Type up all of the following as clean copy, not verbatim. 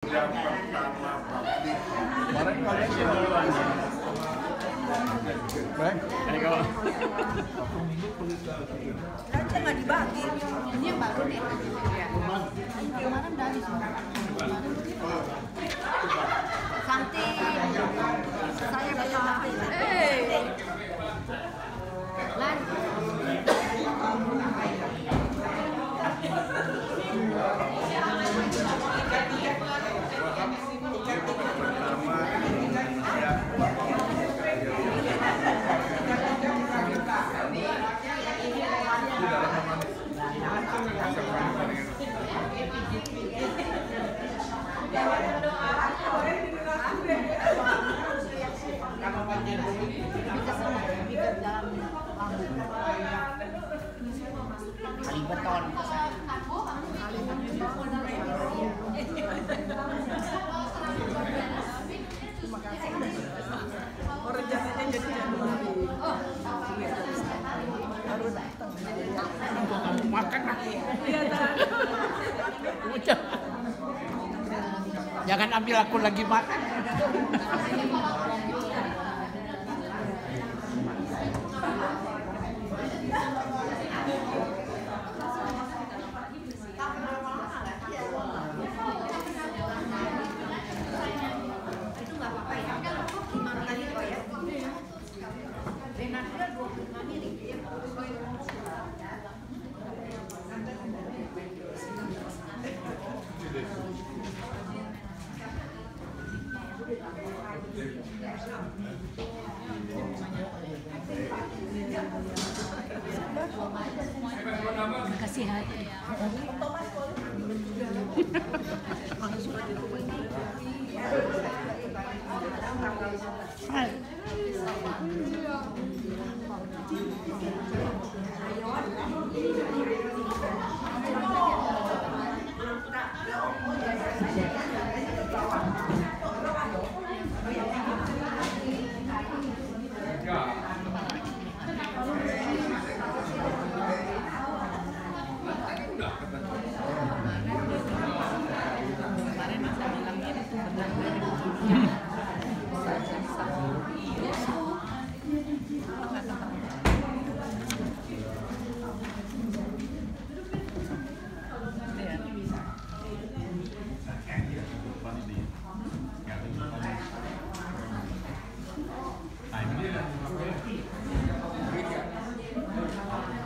Yang pertama pasti kemarin kalian duluan. Baik. Ini kalau satu minggu pelita. Nanti nggak dibagi. Ini yang baru nih. Ya. Kemarin dari semua. Santi, saya bersama. Lan. Kali beton. Orang jasanya jadi baru datang. Kamu makan lah. Jangan ambil aku lagi makan. Kasih hati.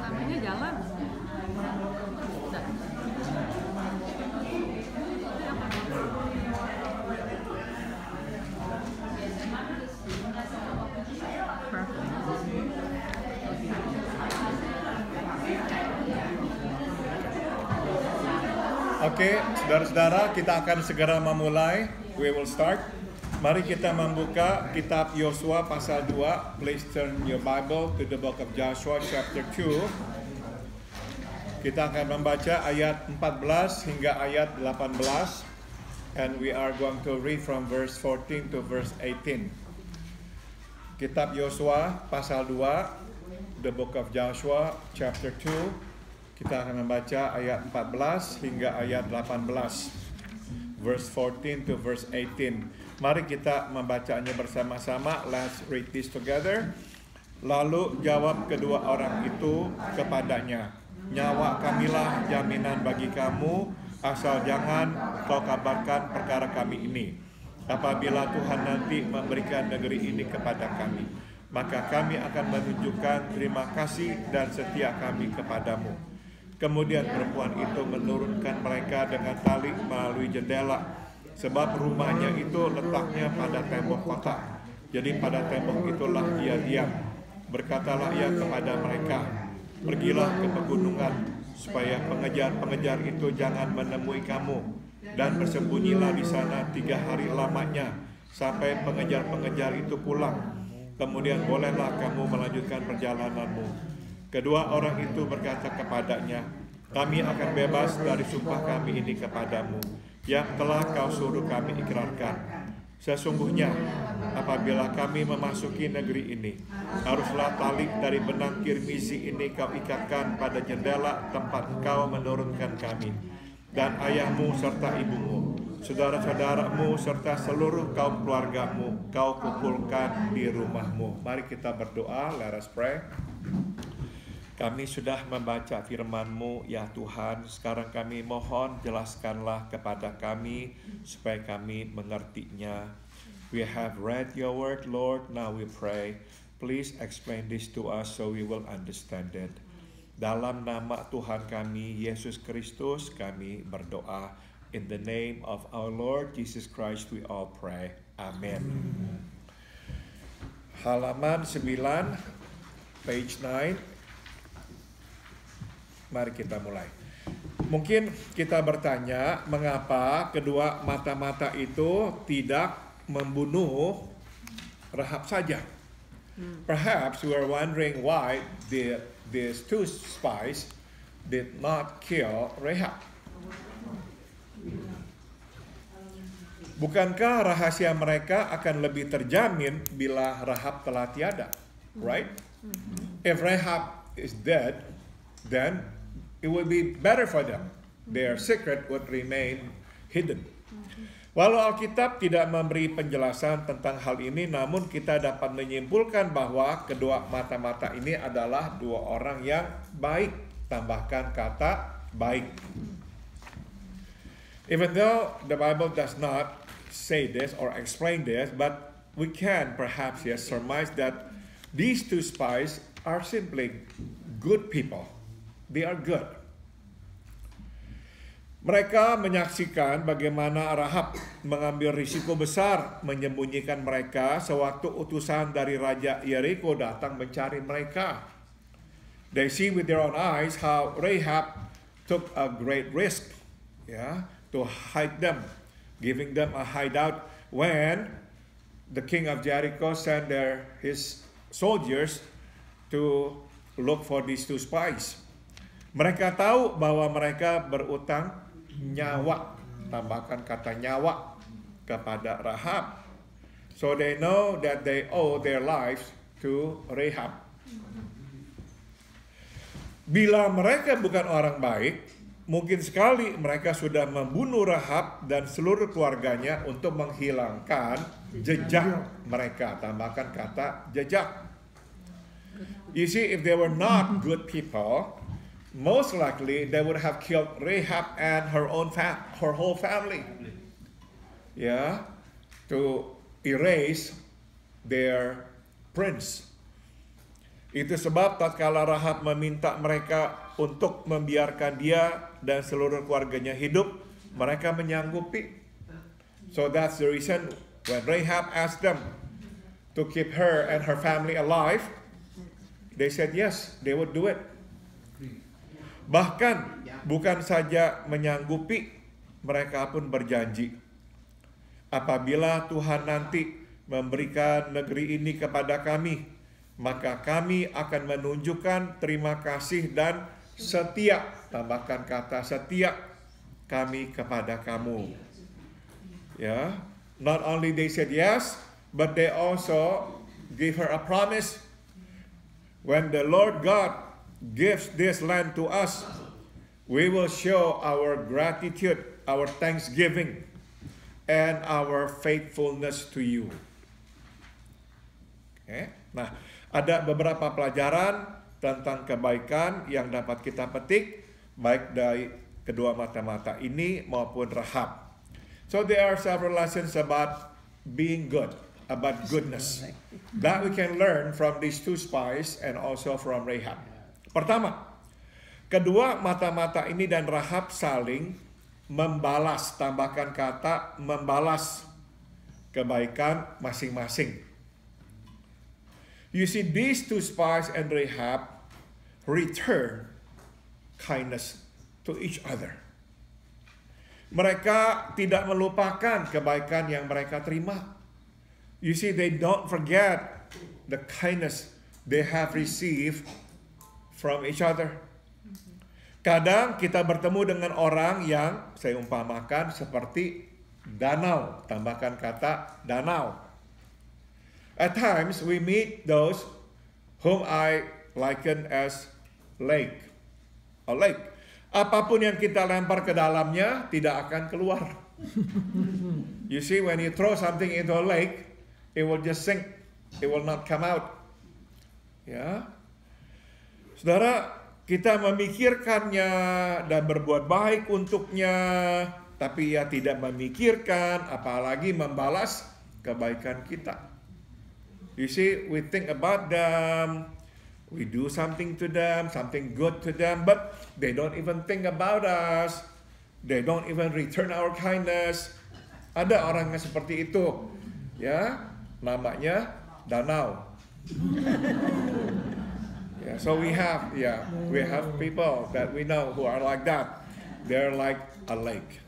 Namanya jalan. Oke, saudara-saudara, kita akan segera memulai. We will start. Mari kita membuka kitab Yosua pasal 2. Please turn your Bible to the book of Joshua chapter 2. Kita akan membaca ayat 14 hingga ayat 18. And we are going to read from verse 14 to verse 18. Kitab Yosua pasal 2, the book of Joshua chapter 2. Kita akan membaca ayat 14 hingga ayat 18. Verse 14 to verse 18. Mari kita membacanya bersama-sama. Let's read this together. Lalu jawab kedua orang itu kepadanya, "Nyawa kamilah jaminan bagi kamu, asal jangan kau kabarkan perkara kami ini. Apabila Tuhan nanti memberikan negeri ini kepada kami, maka kami akan menunjukkan terima kasih dan setia kami kepadamu." Kemudian perempuan itu menurunkan mereka dengan tali melalui jendela, sebab rumahnya itu letaknya pada tembok kota. Jadi pada tembok itulah ia diam. Berkatalah ia kepada mereka, "Pergilah ke pegunungan, supaya pengejar-pengejar itu jangan menemui kamu, dan bersembunyilah di sana 3 hari lamanya, sampai pengejar-pengejar itu pulang. Kemudian bolehlah kamu melanjutkan perjalananmu." Kedua orang itu berkata kepadanya, "Kami akan bebas dari sumpah kami ini kepadamu, yang telah kau suruh kami ikrarkan. Sesungguhnya, apabila kami memasuki negeri ini, haruslah tali dari benang kirmizi ini kau ikatkan pada jendela tempat kau menurunkan kami, dan ayahmu serta ibumu, saudara-saudaramu serta seluruh kaum keluargamu kau kumpulkan di rumahmu. Mari kita berdoa. Let us pray. Kami sudah membaca firman-Mu ya Tuhan. Sekarang kami mohon jelaskanlah kepada kami supaya kami mengertinya. We have read your word, Lord. Now we pray. Please explain this to us so we will understand it. Dalam nama Tuhan kami, Yesus Kristus, kami berdoa. In the name of our Lord Jesus Christ we all pray. Amen. Halaman 9, page 9. Mari kita mulai. Mungkin kita bertanya, mengapa kedua mata-mata itu tidak membunuh Rahab saja? Perhaps we are wondering why these two spies did not kill Rahab. Bukankah rahasia mereka akan lebih terjamin bila Rahab telah tiada? Right? If Rahab is dead, then it would be better for them. Their secret would remain hidden. Walau Alkitab tidak memberi penjelasan tentang hal ini, namun kita dapat menyimpulkan bahwa kedua mata-mata ini adalah dua orang yang baik. Tambahkan kata baik. Even though the Bible does not say this or explain this, but we can perhaps surmise that these two spies are simply good people. They are good. Mereka menyaksikan bagaimana Rahab mengambil risiko besar menyembunyikan mereka sewaktu utusan dari Raja Yeriko datang mencari mereka. They see with their own eyes how Rahab took a great risk, to hide them, giving them a hideout when the king of Jericho sent his soldiers to look for these two spies. Mereka tahu bahwa mereka berutang nyawa, tambahkan kata nyawa, kepada Rahab. So they know that they owe their lives to Rahab. Bila mereka bukan orang baik, mungkin sekali mereka sudah membunuh Rahab dan seluruh keluarganya untuk menghilangkan jejak mereka, tambahkan kata jejak. You see, if they were not good people, most likely they would have killed Rahab and her whole family, to erase their prince. Itu sebab tatkala Rahab meminta mereka untuk membiarkan dia dan seluruh keluarganya hidup, mereka menyanggupi. So that's the reason when Rahab asked them to keep her and her family alive, they said yes, they would do it. Bahkan bukan saja menyanggupi, mereka pun berjanji, apabila Tuhan nanti memberikan negeri ini kepada kami, maka kami akan menunjukkan terima kasih dan setia, tambahkan kata setia, kami kepada kamu. Not only they said yes, but they also give her a promise. When the Lord God gives this land to us, we will show our gratitude, our thanksgiving, and our faithfulness to you. Nah, ada beberapa pelajaran tentang kebaikan yang dapat kita petik, baik dari kedua mata-mata ini maupun Rahab. So there are several lessons about being good, about goodness, that we can learn from these two spies and also from Rahab. Pertama, kedua mata-mata ini dan Rahab saling membalas, tambahkan kata membalas kebaikan masing-masing. You see, these two spies and Rahab return kindness to each other. Mereka tidak melupakan kebaikan yang mereka terima. You see, they don't forget the kindness they have received from each other. Kadang kita bertemu dengan orang yang saya umpamakan seperti danau, tambahkan kata danau. At times we meet those whom I liken as lake. A lake. Apapun yang kita lempar ke dalamnya tidak akan keluar. You see, when you throw something into a lake, it will just sink. It will not come out. Ya, saudara, kita memikirkannya dan berbuat baik untuknya, tapi ia tidak memikirkan, apalagi membalas kebaikan kita. You see, we think about them, we do something to them, something good to them, but they don't even think about us. They don't even return our kindness. Ada orang yang seperti itu, ya, namanya danau. Yeah, so we have people that we know who are like that. They're like a lake.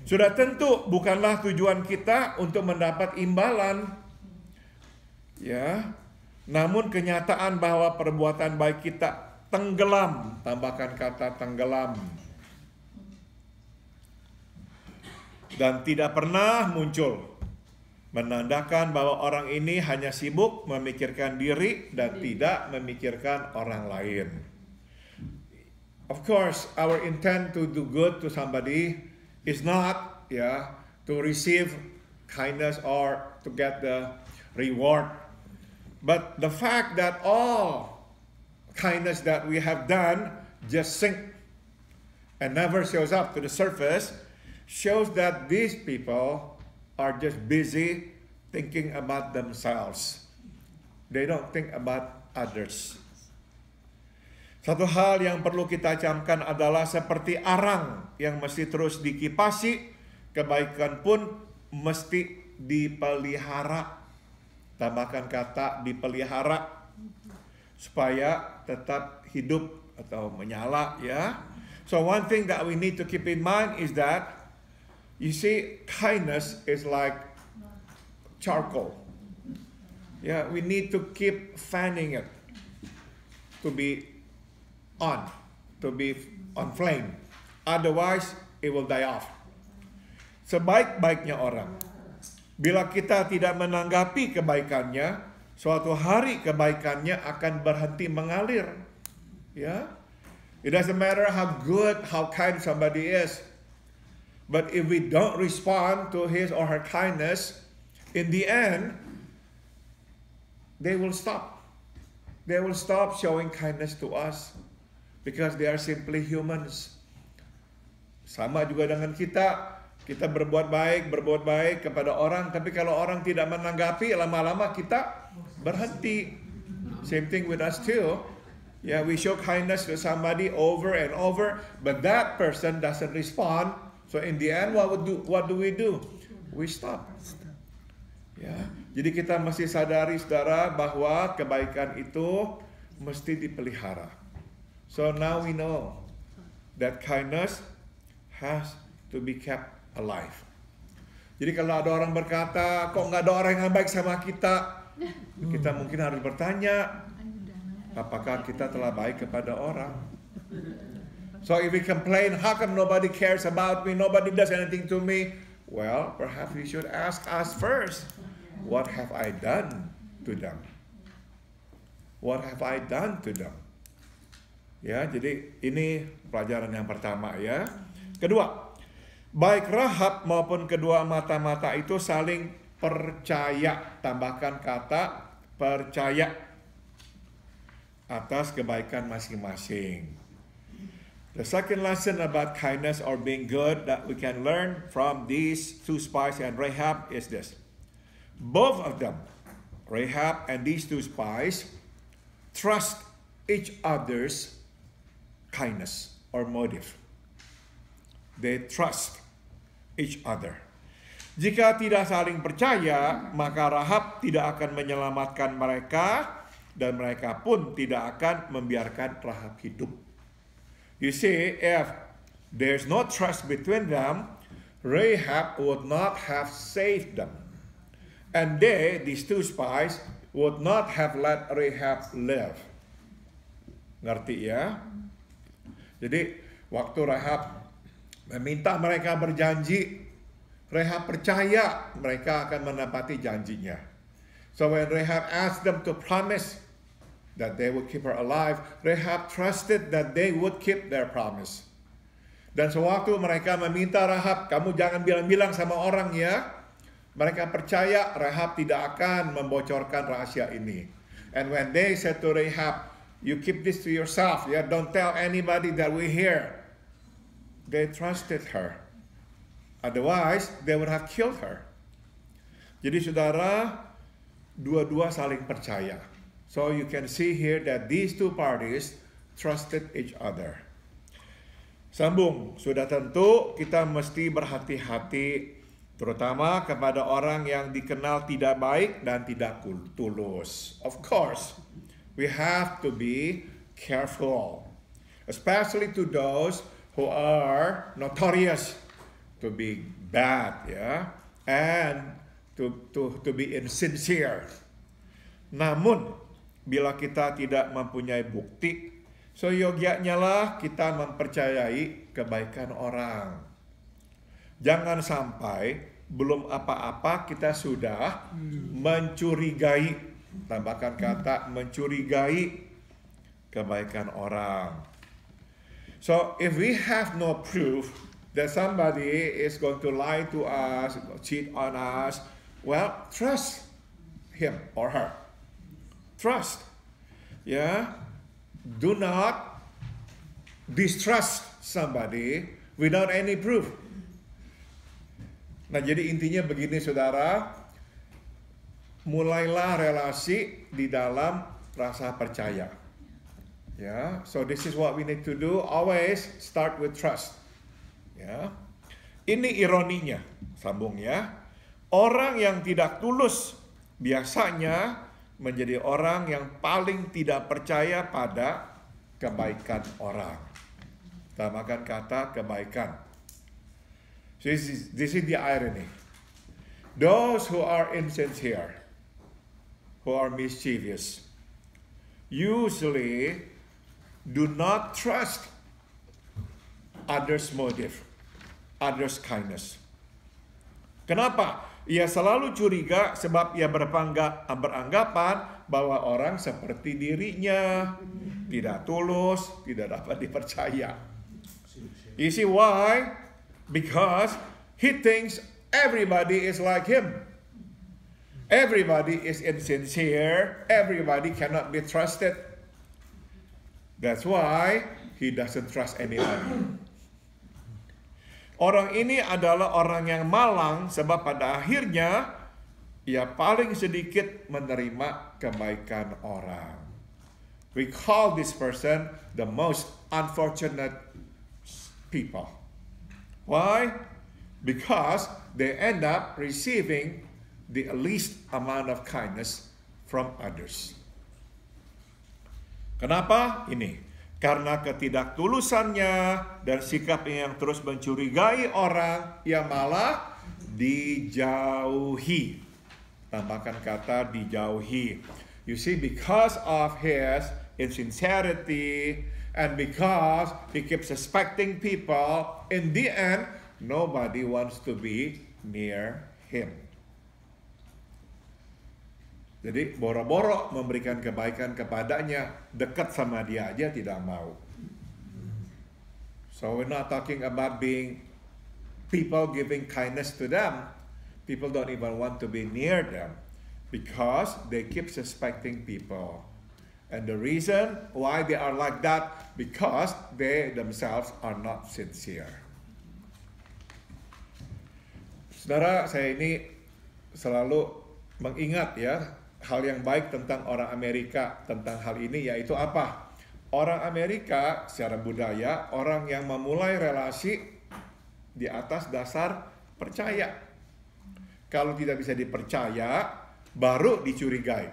Sudah tentu bukanlah tujuan kita untuk mendapat imbalan, ya. Namun kenyataan bahwa perbuatan baik kita tenggelam, tambahkan kata tenggelam, dan tidak pernah muncul, menandakan bahwa orang ini hanya sibuk memikirkan diri dan tidak memikirkan orang lain. Of course, our intent to do good to somebody is not to receive kindness or to get the reward. But the fact that all kindness that we have done just sink and never shows up to the surface shows that these people are just busy thinking about themselves. They don't think about others. Satu hal yang perlu kita camkan adalah seperti arang yang mesti terus dikipasi, kebaikan pun mesti dipelihara. Tambahkan kata dipelihara supaya tetap hidup atau menyala, ya. So one thing that we need to keep in mind is that you see, kindness is like charcoal. Yeah, we need to keep fanning it to be on flame. Otherwise, it will die off. Sebaik-baiknya orang, bila kita tidak menanggapi kebaikannya, suatu hari kebaikannya akan berhenti mengalir. Ya, it doesn't matter how good, how kind somebody is. But if we don't respond to his or her kindness, in the end, they will stop. They will stop showing kindness to us because they are simply humans. Sama juga dengan kita berbuat baik kepada orang, tapi kalau orang tidak menanggapi, lama-lama kita berhenti. Same thing with us too. Yeah, we show kindness to somebody over and over, but that person doesn't respond. So in the end, what do we do? We stop. Ya, jadi kita mesti sadari, saudara, bahwa kebaikan itu mesti dipelihara. So now we know that kindness has to be kept alive. Jadi kalau ada orang berkata, kok nggak ada orang yang baik sama kita, kita mungkin harus bertanya, apakah kita telah baik kepada orang? So if we complain, how come nobody cares about me, nobody does anything to me? Well, perhaps we should ask us first, what have I done to them? What have I done to them? Ya, jadi ini pelajaran yang pertama, ya. Kedua, baik Rahab maupun kedua mata-mata itu saling percaya, tambahkan kata percaya atas kebaikan masing-masing. The second lesson about kindness or being good that we can learn from these two spies and Rahab is this. Both of them, Rahab and these two spies, trust each other's kindness or motive. They trust each other. Jika tidak saling percaya, maka Rahab tidak akan menyelamatkan mereka dan mereka pun tidak akan membiarkan Rahab hidup. You see, if there's no trust between them, Rahab would not have saved them. And these two spies, would not have let Rahab live. Ngerti ya? Jadi, waktu Rahab meminta mereka berjanji, Rahab percaya mereka akan menepati janjinya. So when Rahab asked them to promise that they would keep her alive, Rahab trusted that they would keep their promise. Dan sewaktu mereka meminta Rahab, kamu jangan bilang-bilang sama orang ya. Mereka percaya Rahab tidak akan membocorkan rahasia ini. And when they said to Rahab, you keep this to yourself, ya, don't tell anybody that we hear. They trusted her. Otherwise, they would have killed her. Jadi saudara, dua-dua saling percaya. So you can see here that these two parties trusted each other. Sambung, sudah tentu kita mesti berhati-hati, terutama kepada orang yang dikenal tidak baik dan tidak tulus. Of course, we have to be careful, especially to those who are notorious to be bad, ya, and to be insincere. Namun, bila kita tidak mempunyai bukti, seyogyanya lah kita mempercayai kebaikan orang. Jangan sampai belum apa-apa kita sudah mencurigai, tambahkan kata mencurigai kebaikan orang. So if we have no proof that somebody is going to lie to us, cheat on us, well, trust him or her. Trust. Yeah. Do not distrust somebody without any proof. Nah, jadi intinya begini saudara, mulailah relasi di dalam rasa percaya. Ya, so this is what we need to do. Always start with trust. Ya, ini ironinya, sambung ya. Orang yang tidak tulus biasanya menjadi orang yang paling tidak percaya pada kebaikan orang. Tambahkan kata kebaikan. So this is the irony. Those who are insincere, who are mischievous, usually do not trust others' motive, others' kindness. Kenapa? Ia selalu curiga sebab ia beranggapan bahwa orang seperti dirinya, tidak tulus, tidak dapat dipercaya. You see why? Because he thinks everybody is like him. Everybody is insincere, everybody cannot be trusted. That's why he doesn't trust anybody. Orang ini adalah orang yang malang sebab pada akhirnya ia paling sedikit menerima kebaikan orang. We call this person the most unfortunate people. Why? Because they end up receiving the least amount of kindness from others. Kenapa? Ini. Karena ketidaktulusannya dan sikapnya yang terus mencurigai orang, ia malah dijauhi. Tambahkan kata dijauhi. You see, because of his insincerity and because he keeps suspecting people, in the end, nobody wants to be near him. Jadi boro-boro memberikan kebaikan kepadanya, dekat sama dia aja tidak mau. So we're not talking about being people giving kindness to them. People don't even want to be near them because they keep suspecting people. And the reason why they are like that, because they themselves are not sincere. Saudara, saya ini selalu mengingat ya, hal yang baik tentang orang Amerika tentang hal ini, yaitu apa? Orang Amerika secara budaya, orang yang memulai relasi di atas dasar percaya. Kalau tidak bisa dipercaya, baru dicurigai.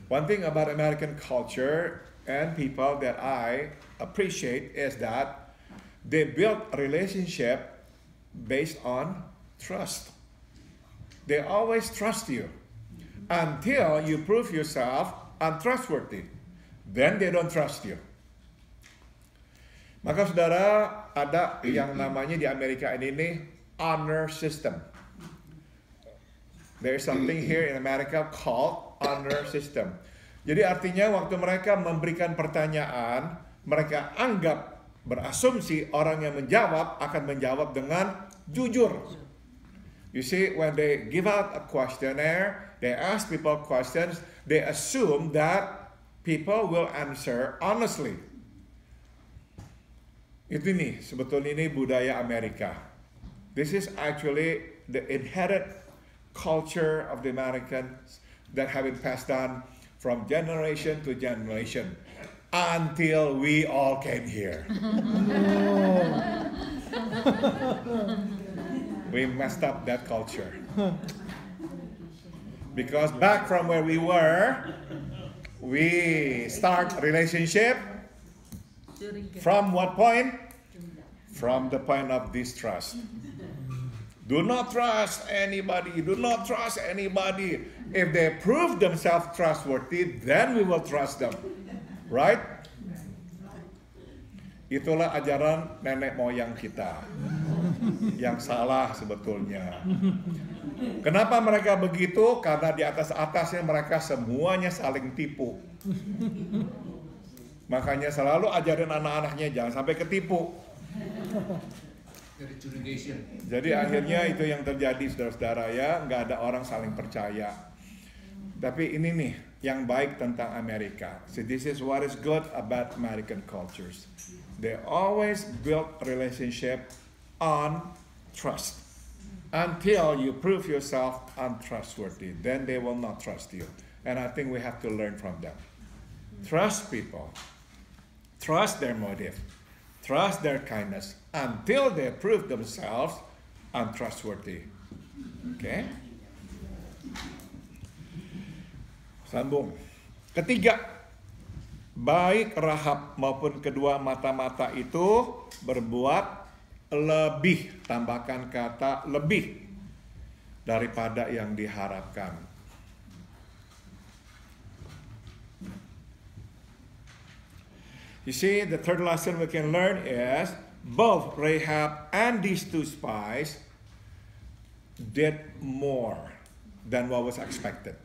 One thing about American culture and people that I appreciate is that they build a relationship based on trust. They always trust you until you prove yourself untrustworthy. Then they don't trust you. Maka saudara, ada yang namanya di Amerika ini honor system. There is something here in America called honor system. Jadi artinya waktu mereka memberikan pertanyaan, mereka anggap berasumsi orang yang menjawab akan menjawab dengan jujur. You see, when they give out a questionnaire, they ask people questions, they assume that people will answer honestly. Itu nih, sebetulnya ini budaya Amerika. This is actually the inherent culture of the Americans that have been passed on from generation to generation until we all came here. We messed up that culture. Because back from where we were, we start relationship from what point? From the point of distrust. Do not trust anybody. Do not trust anybody. If they prove themselves trustworthy, then we will trust them. Right? Itulah ajaran nenek moyang kita. Yang salah sebetulnya. Kenapa mereka begitu? Karena di atas-atasnya mereka semuanya saling tipu. Makanya selalu ajarin anak-anaknya jangan sampai ketipu. Jadi akhirnya itu yang terjadi, saudara-saudara ya, nggak ada orang saling percaya. Tapi ini nih yang baik tentang Amerika. So this is what is good about American cultures. They always build relationship on trust. Until you prove yourself untrustworthy, then they will not trust you. And I think we have to learn from them. Trust people. Trust their motive. Trust their kindness until they prove themselves untrustworthy. Okay? Sambung. Ketiga, baik Rahab maupun kedua mata-mata itu berbuat lebih, tambahkan kata lebih daripada yang diharapkan. You see, the third lesson we can learn is both Rahab and these two spies did more than what was expected.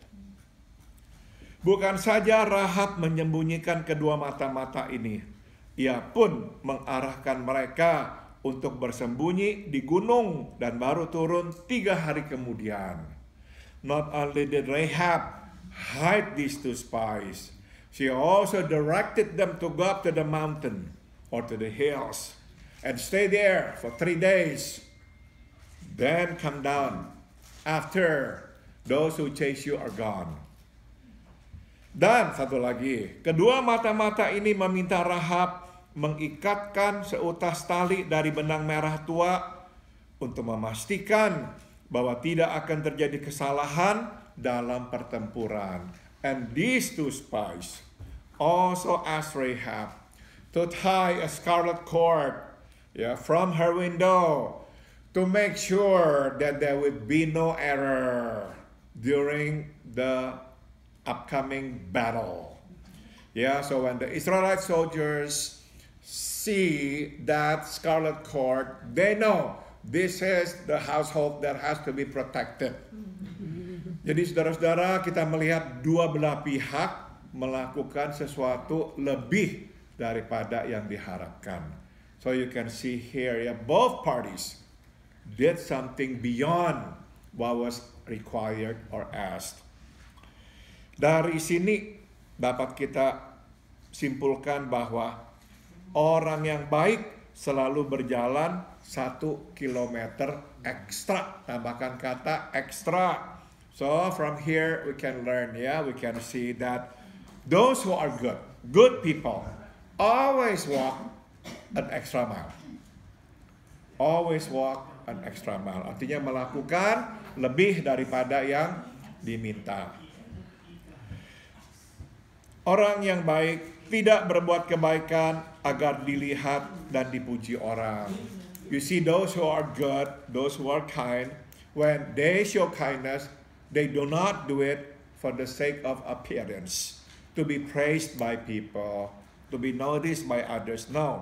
Bukan saja Rahab menyembunyikan kedua mata-mata ini, ia pun mengarahkan mereka untuk bersembunyi di gunung dan baru turun 3 hari kemudian. Not only did Rahab hide these two spies, she also directed them to go up to the mountain or to the hills and stay there for 3 days. Then come down after those who chase you are gone. Dan satu lagi, kedua mata-mata ini meminta Rahab mengikatkan seutas tali dari benang merah tua untuk memastikan bahwa tidak akan terjadi kesalahan dalam pertempuran. And these two spies also asked Rahab to tie a scarlet cord from her window to make sure that there would be no error during the upcoming battle. So when the Israelite soldiers see that scarlet cord, they know this is the household that has to be protected. Jadi saudara-saudara, kita melihat dua belah pihak melakukan sesuatu lebih daripada yang diharapkan. So you can see here, both parties did something beyond what was required or asked. Dari sini dapat kita simpulkan bahwa orang yang baik selalu berjalan 1 kilometer ekstra. Tambahkan kata ekstra. So from here we can learn, we can see that those who are good people, always walk an extra mile. Always walk an extra mile. Artinya melakukan lebih daripada yang diminta. Orang yang baik tidak berbuat kebaikan agar dilihat dan dipuji orang. You see, those who are good, those who are kind, when they show kindness, they do not do it for the sake of appearance, to be praised by people, to be noticed by others. No.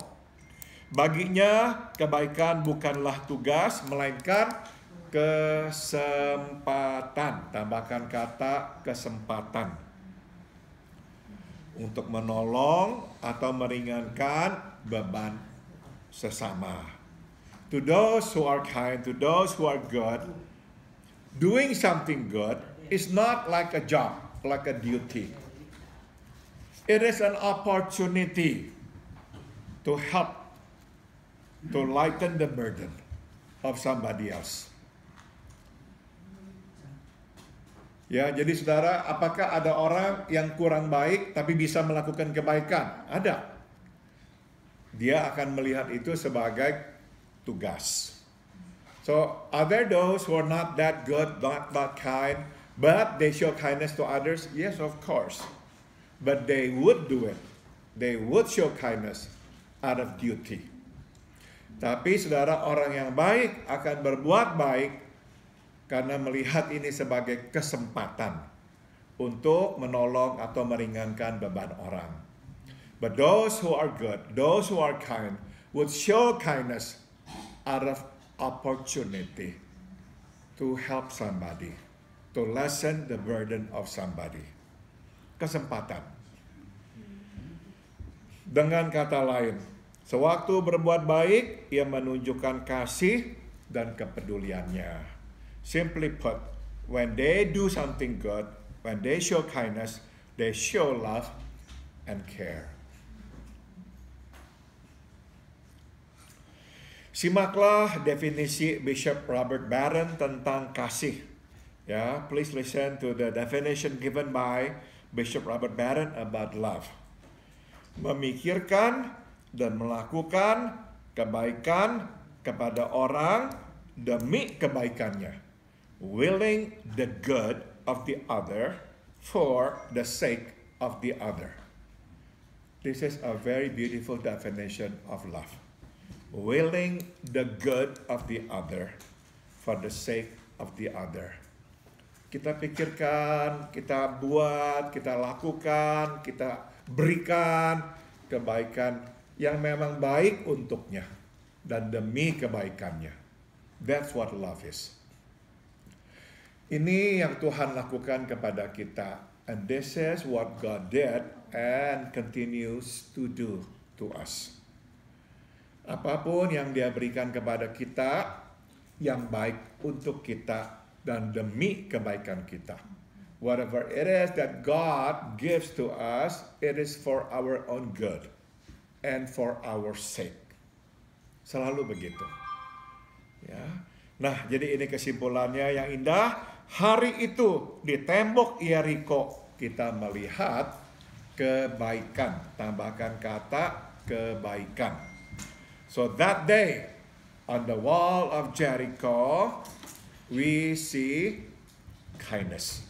Baginya, kebaikan bukanlah tugas, melainkan kesempatan. Tambahkan kata kesempatan. Untuk menolong atau meringankan beban sesama. To those who are kind, to those who are good, doing something good is not like a job, like a duty. It is an opportunity to help, to lighten the burden of somebody else. Ya, jadi saudara, apakah ada orang yang kurang baik tapi bisa melakukan kebaikan? Ada. Dia akan melihat itu sebagai tugas. So, are there those who are not that good, not that kind, but they show kindness to others? Yes, of course. But they would do it. They would show kindness out of duty. Tapi saudara, orang yang baik akan berbuat baik karena melihat ini sebagai kesempatan untuk menolong atau meringankan beban orang. But those who are good, those who are kind, would show kindness out of opportunity to help somebody, to lessen the burden of somebody. Kesempatan. Dengan kata lain, sewaktu berbuat baik, ia menunjukkan kasih dan kepeduliannya. Simply put, when they do something good, when they show kindness, they show love and care. Simaklah definisi Bishop Robert Barron tentang kasih. Ya, please listen to the definition given by Bishop Robert Barron about love. Memikirkan dan melakukan kebaikan kepada orang demi kebaikannya. Willing the good of the other for the sake of the other. This is a very beautiful definition of love. Willing the good of the other for the sake of the other. Kita pikirkan, kita buat, kita lakukan, kita berikan kebaikan yang memang baik untuknya dan demi kebaikannya. That's what love is. Ini yang Tuhan lakukan kepada kita. And this is what God did and continues to do to us. Apapun yang Dia berikan kepada kita, yang baik untuk kita dan demi kebaikan kita. Whatever it is that God gives to us, it is for our own good and for our sake. Selalu begitu. Ya. Nah, jadi ini kesimpulannya yang indah. Hari itu di tembok Yeriko kita melihat kebaikan. Tambahkan kata kebaikan. So that day, on the wall of Jericho, we see kindness,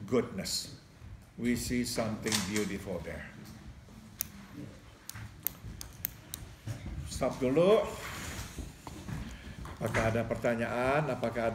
goodness. We see something beautiful there. Stop dulu. Apakah ada pertanyaan? Apakah ada